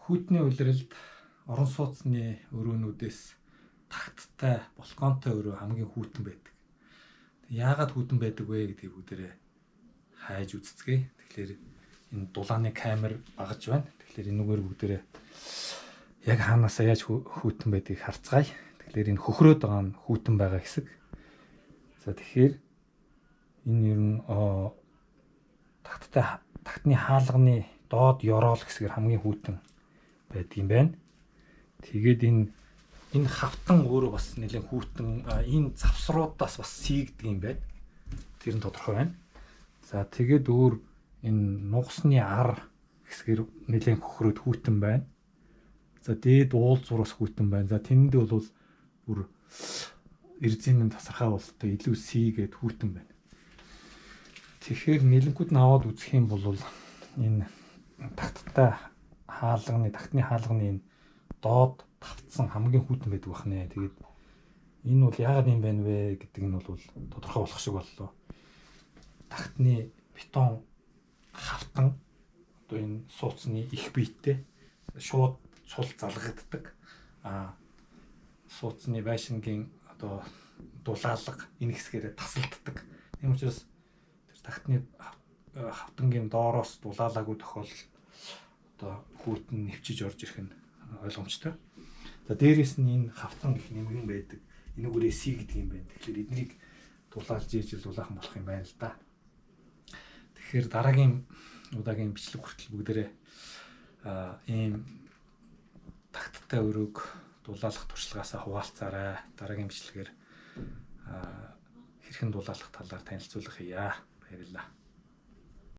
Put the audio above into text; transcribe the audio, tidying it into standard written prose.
Хүйтний улиралд орон сууцны өрөөнүүдээс тагттай балконтой өрөө хамгийн хүйтэн байдаг. Яагаад хүйтэн байдаг вэ гэдгийг бүгдээрээ хайж үзцгээе. Тэгэхээр энэ дулааны камер багаж байна. Тэгэхээр энэгээр бүгдээрээ яг хаанаасаа яаж хүйтэн байдгийг харцгаая. Тэгэхээр энэ хөхрөөд байгаа нь хүйтэн байгаа хэсэг. За тэгэхээр энэ ер нь тагтны хаалганы доод ёроол хэсгээр хамгийн хүйтэн байдгийм байна. Тэгээд энэ хавтан өөрөө бас нэлээд хүйтэн энэ завсруудаас бас сийгдэг юм байна. Тэр нь тодорхой байна. За тэгээд өөр энэ нугасны ар хэсгээр нэлээд хөхрөөд хүйтэн байна. За дээд уулзуураас хүйтэн байна. За тэнд бол бүр эрзэнийн тасархай бололтой илүү сийгээд хүйтэн байна. Тэгэхээр нэлэнгүүд нь аваад үзэх юм бол энэ тагтны хаалганы энэ доод тавцсан хамгийн хүйтэн байдаг бахнэ. Тэгээд энэ бол яагаад юм байна вэ гэдэг нь бол тодорхой болох шиг боллоо. Тагтны бетон хавтан одоо энэ сууцны их биеттэй шууд цул залгагддаг. Сууцны байшингийн одоо дулаалга энэ хэсгээрээ тасалддаг. Тийм учраас тэр тагтны хавтангийн доороос дулаалаагүй тохиолдолд одоо хүйтэн нэвчиж орж ирэх нь ойлгомжтой. За дээрээс нь энэ хавтан гэх нэмгэн байдаг. Энүүгээрээ сийгдэг юм байна. Тэгэхээр эднийг дулаалж ижил дулаахан болох юм байна л да. Тэгэхээр дараагийн удаагийн бичлэг хүртэл бүгдээрээ ийм тагттай өрөөг дулаалах туршлагаасаа хуваалцаарай. Дараагийн бичлэгээр хэрхэн дулаалах талаар танилцуулах хийя. Баярлалаа.